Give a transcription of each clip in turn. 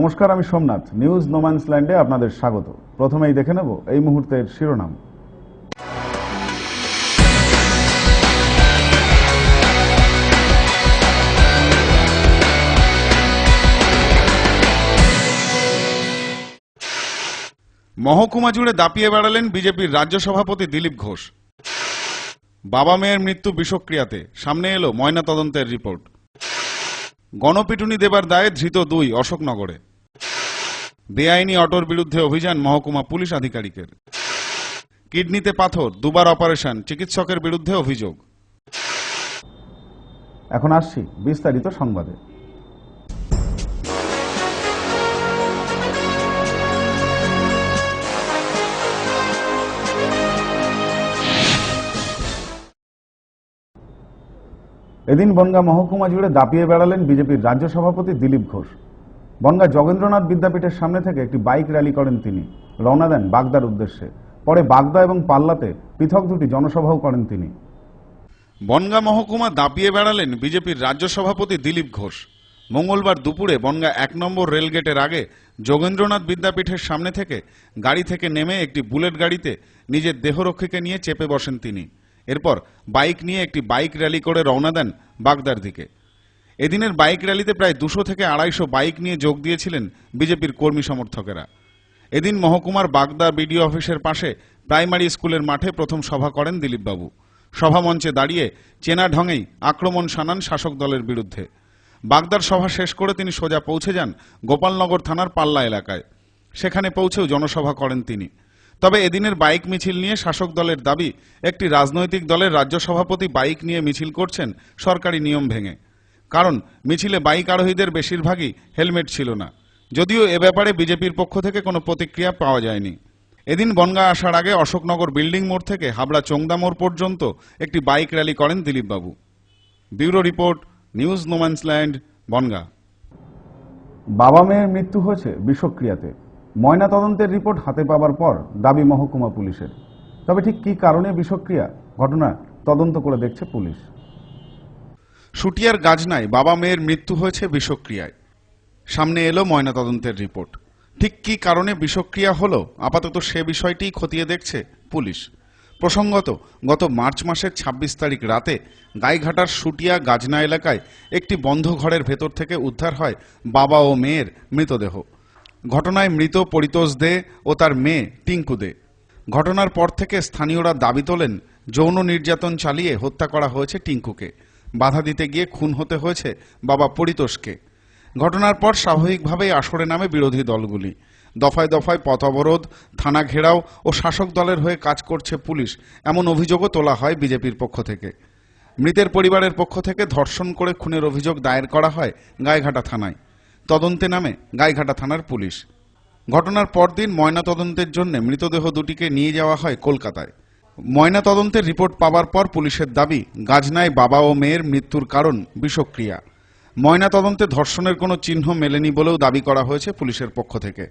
নমস্কার, আমি সোমনাথ। নিউজ নোম্যান্সল্যান্ডে আপনাদের স্বাগত। প্রথমেই দেখে নেব এই মুহূর্তের শিরোনাম। মহকুমা জুড়ে দাপিয়ে বেড়ালেন বিজেপির রাজ্য সভাপতি দিলীপ ঘোষ। বাবা মেয়ের মৃত্যু বিষক্রিয়াতে, সামনে এলো ময়নাতদন্তের রিপোর্ট। গণপিটুনি দেবার দায়ে ধৃত 2 অশোকনগরে। বেআইনি অটোর বিরুদ্ধে অভিযান মহকুমা পুলিশ আধিকারিকের। কিডনিতে পাথর, 2বার অপারেশন, চিকিৎসকের বিরুদ্ধে অভিযোগ। এখন আসছি বিস্তারিত সংবাদে। এদিন বনগাঁ মহকুমা জুড়ে দাপিয়ে বেড়ালেন বিজেপির রাজ্য সভাপতি দিলীপ ঘোষ। বনগাঁ যোগেন্দ্রনাথ বিদ্যাপীঠের সামনে থেকে একটি বাইক র্যালি করেন তিনি। রওনা দেন বাগদার উদ্দেশ্যে। পরে বাগদা এবং পাল্লাতে পৃথক 2টি জনসভাও করেন তিনি। বনগাঁ মহকুমা দাপিয়ে বেড়ালেন বিজেপির রাজ্য সভাপতি দিলীপ ঘোষ। মঙ্গলবার দুপুরে বনগাঁ 1 নম্বর রেলগেটের আগে যোগেন্দ্রনাথ বিদ্যাপীঠের সামনে থেকে গাড়ি থেকে নেমে একটি বুলেট গাড়িতে নিজের দেহরক্ষীকে নিয়ে চেপে বসেন তিনি। এরপর বাইক নিয়ে একটি বাইক র্যালি করে রওনা দেন বাগদার দিকে। এদিনের বাইক র্যালিতে প্রায় 200 থেকে 250 বাইক নিয়ে যোগ দিয়েছিলেন বিজেপির কর্মী সমর্থকেরা। এদিন মহকুমার বাগদা বিডিও অফিসের পাশে প্রাইমারি স্কুলের মাঠে প্রথম সভা করেন দিলীপবাবু। সভামঞ্চে দাঁড়িয়ে চেনা ঢঙেই আক্রমণ শানান শাসক দলের বিরুদ্ধে। বাগদার সভা শেষ করে তিনি সোজা পৌঁছে যান গোপালনগর থানার পাল্লা এলাকায়। সেখানে পৌঁছেও জনসভা করেন তিনি। তবে এদিনের বাইক মিছিল নিয়ে শাসক দলের দাবি, একটি রাজনৈতিক দলের রাজ্য সভাপতি বাইক নিয়ে মিছিল করছেন সরকারি নিয়ম ভেঙে। কারণ মিছিলে বাইক আরোহীদের বেশিরভাগই হেলমেট ছিল না। যদিও এ ব্যাপারে বিজেপির পক্ষ থেকে কোনো প্রতিক্রিয়া পাওয়া যায়নি। এদিন বনগাঁ আসার আগে অশোকনগর বিল্ডিং মোড় থেকে হাবড়া চোংদা মোড় পর্যন্ত একটি বাইক র্যালি করেন দিলীপবাবু। Bureau report, news no man's land, Bongaon. বাবা মেয়ের মৃত্যু হয়েছে বিষক্রিয়াতে। ময়নাতদন্তের রিপোর্ট হাতে পাওয়ার পর দাবি মহকুমা পুলিশের। তবে ঠিক কী কারণে বিষক্রিয়া, ঘটনা তদন্ত করে দেখছে পুলিশ। শুটিয়ার গাজনায় বাবা মেয়ের মৃত্যু হয়েছে বিষক্রিয়ায়। সামনে এলো ময়নাতদন্তের রিপোর্ট। ঠিক কী কারণে বিষক্রিয়া হলো, আপাতত সে বিষয়টিই খতিয়ে দেখছে পুলিশ। প্রসঙ্গত, গত মার্চ মাসের 26 তারিখ রাতে গাইঘাটার শুটিয়া গাজনা এলাকায় একটি বন্ধ ঘরের ভেতর থেকে উদ্ধার হয় বাবা ও মেয়ের মৃতদেহ। ঘটনায় মৃত পরিতোষ দে ও তার মেয়ে টিঙ্কু দে। ঘটনার পর থেকে স্থানীয়রা দাবি তোলেন যৌন নির্যাতন চালিয়ে হত্যা করা হয়েছে টিঙ্কুকে। বাধা দিতে গিয়ে খুন হতে হয়েছে বাবা পরিতোষকে। ঘটনার পর স্বাভাবিকভাবেই আসরে নামে বিরোধী দলগুলি। দফায় দফায় পথ অবরোধ, থানা ঘেরাও ও শাসক দলের হয়ে কাজ করছে পুলিশ, এমন অভিযোগও তোলা হয় বিজেপির পক্ষ থেকে। মৃতের পরিবারের পক্ষ থেকে ধর্ষণ করে খুনের অভিযোগ দায়ের করা হয় গাইঘাটা থানায়। তদন্তে নামে গাইঘাটা থানার পুলিশ। ঘটনার পরদিন ময়নাতদন্তের জন্য মৃতদেহ দুটিকে নিয়ে যাওয়া হয় কলকাতায়। ময়নাতদন্তের রিপোর্ট পাওয়ার পর পুলিশের দাবি, গাজনায় বাবা ও মেয়ের মৃত্যুর কারণ বিষক্রিয়া। ময়নাতদন্তে ধর্ষণের কোনো চিহ্ন মেলেনি বলেও দাবি করা হয়েছে পুলিশের পক্ষ থেকে।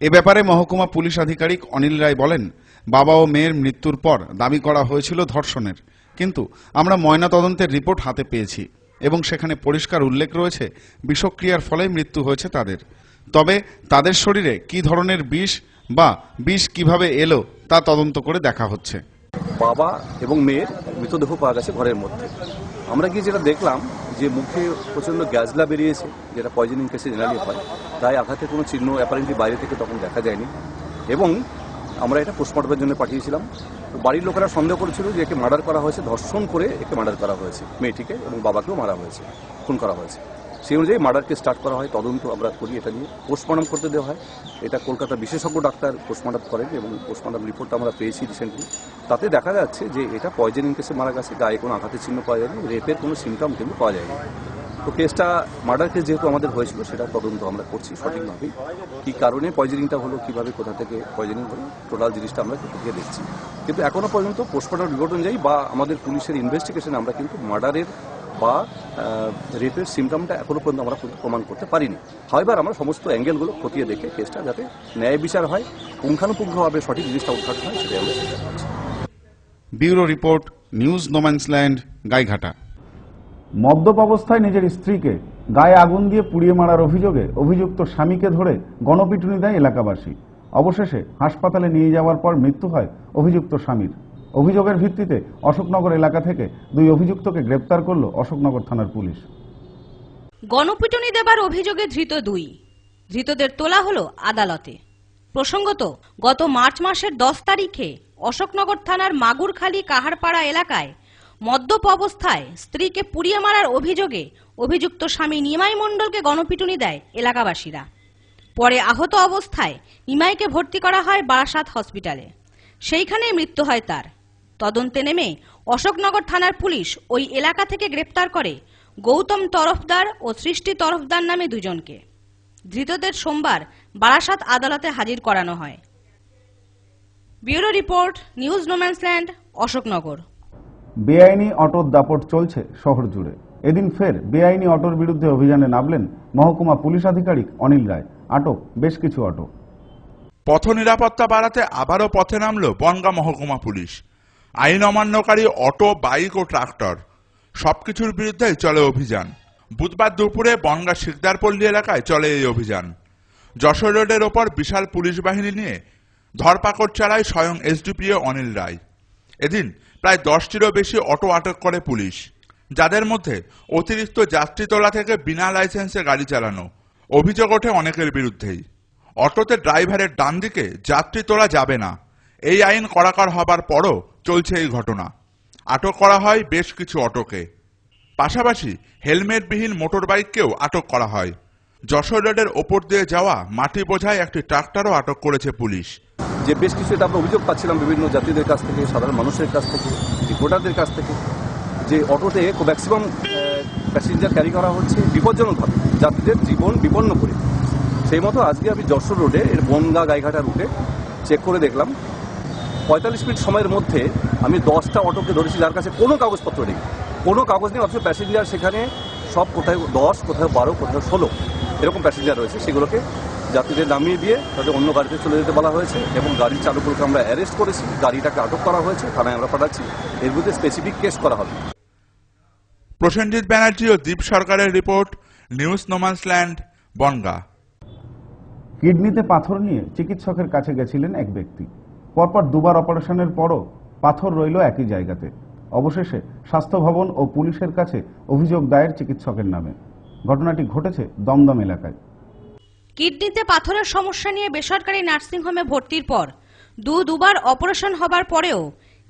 এ ব্যাপারে মহকুমা পুলিশ আধিকারিক অনিল রায় বলেন, বাবা ও মেয়ের মৃত্যুর পর দাবি করা হয়েছিল ধর্ষণের, কিন্তু আমরা ময়নাতদন্তের রিপোর্ট হাতে পেয়েছি এবং সেখানে পরিষ্কার উল্লেখ রয়েছে বিষক্রিয়ার ফলে মৃত্যু হয়েছে তাদের। তবে তাদের শরীরে কী ধরনের বিষ বা বিষ কিভাবে এলো তা তদন্ত করে দেখা হচ্ছে। বাবা এবং মেয়ের মৃতদেহ পাওয়া গেছে ঘরের মধ্যে। আমরা গিয়ে যেটা দেখলাম যে মুখে প্রচণ্ড গ্যাজলা বেরিয়েছে, যেটা পয়জনিং কেসে জেনারেলি হয়। তাই আঘাতের কোনো চিহ্ন অ্যাপারেন্টলি বাইরে থেকে তখন দেখা যায়নি এবং আমরা এটা পোস্টমর্টমের জন্য পাঠিয়েছিলাম। তো বাড়ির লোকেরা সন্দেহ করেছিল যে একে মার্ডার করা হয়েছে, ধর্ষণ করে একে মার্ডার করা হয়েছে, মেয়েটিকে এবং বাবাকেও মারা হয়েছে, খুন করা হয়েছে। সেই অনুযায়ী মার্ডারকে স্টার্ট করা হয়, তদন্ত আমরা করি, এটা নিয়ে পোস্টমর্টম করতে দেওয়া হয়। এটা কলকাতা বিশেষজ্ঞ ডাক্তার পোস্টমর্টম করেন এবং পোস্টমর্টম রিপোর্টটা আমরা পেয়েছি রিসেন্টলি। তাতে দেখা যাচ্ছে যে এটা পয়জনিং কেসে মারা গেছে, গায়ে কোনো আঘাতের চিহ্ন পাওয়া যায়নি, রেপের কোনো সিমটম কিন্তু পাওয়া যায়নি। তো কেসটা মার্ডার কেস যেহেতু আমাদের হয়েছিল, সেটা তদন্ত আমরা করছি সঠিকভাবেই। কী কারণে পয়জনিংটা হলো, কীভাবে কোথা থেকে পয়জনিং হলো, টোটাল জিনিসটা আমরা খতিয়ে দেখছি। কিন্তু এখনও পর্যন্ত পোস্টমর্টম রিপোর্ট অনুযায়ী বা আমাদের পুলিশের ইনভেস্টিগেশনে আমরা কিন্তু মার্ডারের বা রেপের সিমটমটা এখনো পর্যন্ত আমরা প্রমাণ করতে পারিনি। হাওয়েভার আমরা সমস্ত অ্যাঙ্গেলগুলো খতিয়ে দেখে কেসটা যাতে ন্যায় বিচার হয়, পুঙ্খানুপুঙ্খভাবে সঠিক জিনিসটা উদ্ঘাটন হয়, সেটাই আমরা চেষ্টা করছি। Bureau report, news no man's land, Gaighata. মদ্যপ অবস্থায় নিজের স্ত্রীকে গায়ে আগুন দিয়ে পুড়িয়ে মারার অভিযোগে অভিযুক্ত স্বামীকে ধরে গণপিটুনি দেয় এলাকাবাসী। অবশেষে হাসপাতালে নিয়ে যাওয়ার পর মৃত্যু হয় অভিযুক্ত স্বামীর। অভিযোগের ভিত্তিতে অশোকনগর এলাকা থেকে 2 অভিযুক্তকে গ্রেপ্তার করল অশোকনগর থানার পুলিশ। গণপিটুনি দেবার অভিযোগে ধৃত 2 ধৃতদের তোলা হলো আদালতে। প্রসঙ্গত, গত মার্চ মাসের 10 তারিখে অশোকনগর থানার মাগুরখালী কাহারপাড়া এলাকায় মদ্যপ অবস্থায় স্ত্রীকে পুড়িয়ে মারার অভিযোগে অভিযুক্ত স্বামী নিমাই মণ্ডলকে গণপিটুনি দেয় এলাকাবাসীরা। পরে আহত অবস্থায় নিমাইকে ভর্তি করা হয় বারাসাত হসপিটালে। সেইখানেই মৃত্যু হয় তার। তদন্তে নেমে অশোকনগর থানার পুলিশ ওই এলাকা থেকে গ্রেপ্তার করে গৌতম তরফদার ও সৃষ্টি তরফদার নামে 2 জনকে। ধৃতদের সোমবার বারাসাত আদালতে হাজির করানো হয়। Bureau report, news no man's land, Ashoknagar. বেআইনি অটোর দাপট চলছে শহর জুড়ে। এদিন ফের বেআইনি অটোর বিরুদ্ধে অভিযানে নামলেন মহকুমা পুলিশ আধিকারিক অনিল রায়। আটক বেশ কিছু অটো। পথ নিরাপত্তা বাড়াতে আবারও পথে নামল বনগাঁ মহকুমা পুলিশ। আইন অমান্যকারী অটো, বাইক ও ট্রাক্টর সবকিছুর বিরুদ্ধেই চলে অভিযান। বুধবার দুপুরে বনগাঁ শিকদারপল্লী এলাকায় চলে এই অভিযান। যশোর রোডের ওপর বিশাল পুলিশ বাহিনী নিয়ে ধরপাকড় চালায় স্বয়ং এসডিপিও অনিল রায়। এদিন প্রায় 10টিরও বেশি অটো আটক করে পুলিশ, যাদের মধ্যে অতিরিক্ত যাত্রী তোলা থেকে বিনা লাইসেন্সে গাড়ি চালানো। অভিযোগ ওঠে অনেকের বিরুদ্ধেই। অটোতে ড্রাইভারের ডান দিকে যাত্রী তোলা যাবে না, এই আইন কড়াকড় হবার পরও চলছে এই ঘটনা। আটক করা হয় বেশ কিছু অটোকে। পাশাপাশি হেলমেটবিহীন মোটর বাইককেও আটক করা হয়। যশোর রোডের ওপর দিয়ে যাওয়া মাটি বোঝাই একটি ট্রাক্টরও আটক করেছে পুলিশ। যে বেশ কিছু এটা আমরা অভিযোগ পাচ্ছিলাম বিভিন্ন যাত্রীদের কাছ থেকে, সাধারণ মানুষের কাছ থেকে, রিপোর্টারদের কাছ থেকে, যে অটোতে ম্যাক্সিমাম প্যাসেঞ্জার ক্যারি করা হচ্ছে বিপজ্জনকভাবে, যাত্রীদের জীবন বিপন্ন করে। সেই মতো আজকে আমি যশোর রোডে এর বনগাঁ গাইঘাটা রুটে চেক করে দেখলাম 45 মিনিট সময়ের মধ্যে আমি 10টা অটোকে ধরেছি যার কাছে কোনো কাগজপত্র নেই, কোনো কাগজ নেই, অথচ প্যাসেঞ্জার সেখানে সব কোথায় 10, কোথাও 12, কোথাও 16 এরকম প্যাসেঞ্জার রয়েছে। সেগুলোকে যাত্রীদের নামিয়ে দিয়ে তাদের অন্য গাড়িতে চলে যেতে বলা হয়েছে এবং গাড়ির চালকগুলোকে আমরা অ্যারেস্ট করেছি, গাড়িটাকে আটক করা হয়েছে, থানায় আমরা পাঠাচ্ছি। এর বিরুদ্ধে স্পেসিফিক কেস করা হবে। প্রসেনজিৎ ব্যানার্জি ও দীপ সরকারের রিপোর্ট, নিউজ নোম্যান্সল্যান্ড, বনগাঁ। কিডনিতে পাথর নিয়ে চিকিৎসকের কাছে গেছিলেন এক ব্যক্তি। পরপর 2বার অপারেশনের পরও পাথর রইল একই জায়গাতে। অবশেষে স্বাস্থ্য ভবন ও পুলিশের কাছে অভিযোগ দায়ের চিকিৎসকের নামে। ঘটনাটি ঘটেছে দমদম এলাকায়। কিডনিতে পাথরের সমস্যা নিয়ে বেসরকারি নার্সিংহোমে ভর্তির পর দুবার অপারেশন হবার পরেও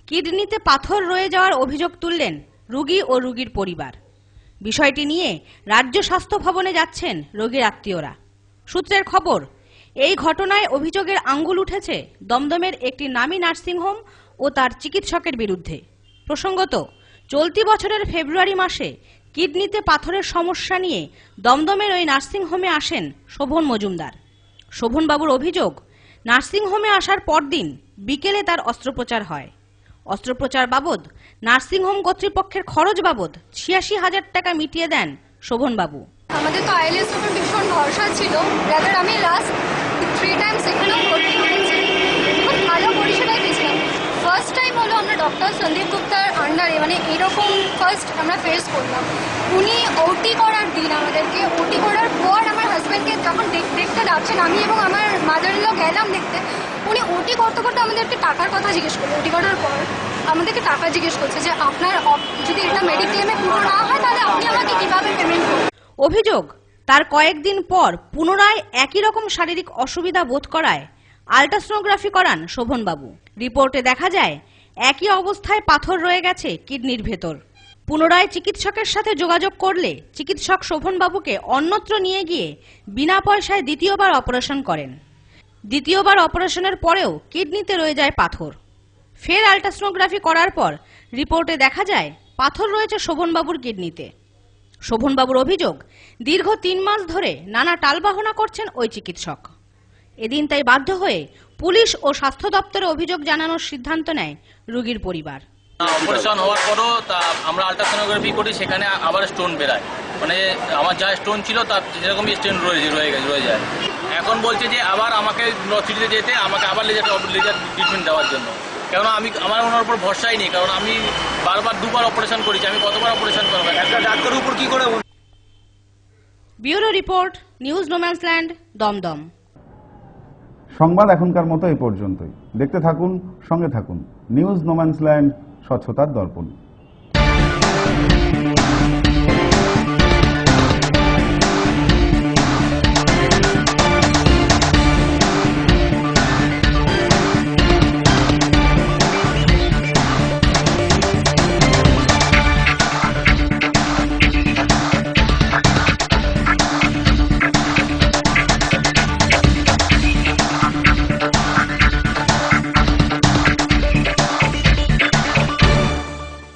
কিডনিতে পাথর রয়ে যাওয়ার অভিযোগ তুললেন রোগী ও রোগীর পরিবার। বিষয়টি নিয়ে রাজ্য স্বাস্থ্য ভবনে যাচ্ছেন রোগীর আত্মীয়রা। সূত্রের খবর, এই ঘটনায় অভিযোগের আঙ্গুল উঠেছে দমদমের একটি নামী নার্সিংহোম ও তার চিকিৎসকের বিরুদ্ধে। প্রসঙ্গত, চলতি বছরের ফেব্রুয়ারি মাসে কিডনিতে পাথরের সমস্যা নিয়ে দমদমের ওই নার্সিংহোমে আসেন শোভন মজুমদার। শোভনবাবুর অভিযোগ, নার্সিংহোমে আসার পরদিন বিকেলে তার অস্ত্রোপচার হয়। অস্ত্রোপচার বাবদ নার্সিংহোম কর্তৃপক্ষের খরচ বাবদ 86,000 টাকা মিটিয়ে দেন শোভনবাবু। আমাদের তো আইএলএস উপর ভীষণ ভরসা ছিল। রাদার আমি লাস্ট 3 টাইমস এখানেও ভর্তি হয়েছি, খুব ভালো পরিষেবা পেয়েছিলাম। ফার্স্ট টাইম হলো আমরা ডক্টর সন্দীপ গুপ্তার আন্ডারে, মানে এরকম ফার্স্ট আমরা ফেস করলাম। উনি ওটি করার দিন আমাদেরকে, ওটি করার পর আমার হাজব্যান্ডকে যখন দেখতে ডাকছেন, আমি এবং আমার মাদার ইন ল গেলাম দেখতে। উনি ওটি করতে করতে আমাদেরকে টাকার কথা জিজ্ঞেস করলো। ওটি করার পর আমাদেরকে টাকা জিজ্ঞেস করছে যে আপনার যদি এটা মেডিক্লেমে পুরো না হয় তাহলে আপনি আমাকে কিভাবে পেমেন্ট করবেন। অভিযোগ, তার কয়েকদিন পর পুনরায় একই রকম শারীরিক অসুবিধা বোধ করায় আল্ট্রাসোনোগ্রাফি করান শোভনবাবু। রিপোর্টে দেখা যায় একই অবস্থায় পাথর রয়ে গেছে কিডনির ভেতর। পুনরায় চিকিৎসকের সাথে যোগাযোগ করলে চিকিৎসক শোভনবাবুকে অন্যত্র নিয়ে গিয়ে বিনা পয়সায় দ্বিতীয়বার অপারেশন করেন। দ্বিতীয়বার অপারেশনের পরেও কিডনিতে রয়ে যায় পাথর। ফের আল্ট্রাসোনোগ্রাফি করার পর রিপোর্টে দেখা যায় পাথর রয়েছে শোভনবাবুর কিডনিতে। শোভনবাবুর অভিযোগ, দীর্ঘ 3 মাস ধরে নানা টালবাহনা করছেন ওই চিকিৎসক। এদিন তাই বাধ্য হয়ে পুলিশ ও স্বাস্থ্য দপ্তরে অভিযোগ জানানোর সিদ্ধান্ত নেয় রোগীর পরিবার। অপারেশন হওয়ার পরও আমরা আল্ট্রাসোনোগ্রাফি করি, সেখানে আবার স্টোন বেরায়, মানে আমার যা স্টোন ছিল তার যেরকমই স্টোন রয়ে যায়। এখন বলছে যে আবার আমাকে নর্থিতে যেতে, আমাকে আবার লেজার ট্রিটমেন্ট দেওয়ার জন্য। কেন আমার ওনার উপর ভরসাই নেই, কারণ আমি বারবার 2বার অপারেশন করেছি। আমি কতবার অপারেশন করবো একটা ডাক্তারের উপর কি করে। Bureau report, news no man's land, Dum Dum. সংবাদ এখনকার মতো এই পর্যন্তই। দেখতে থাকুন, সঙ্গে থাকুন নিউজ নোম্যান্সল্যান্ড, স্বচ্ছতার দর্পণ।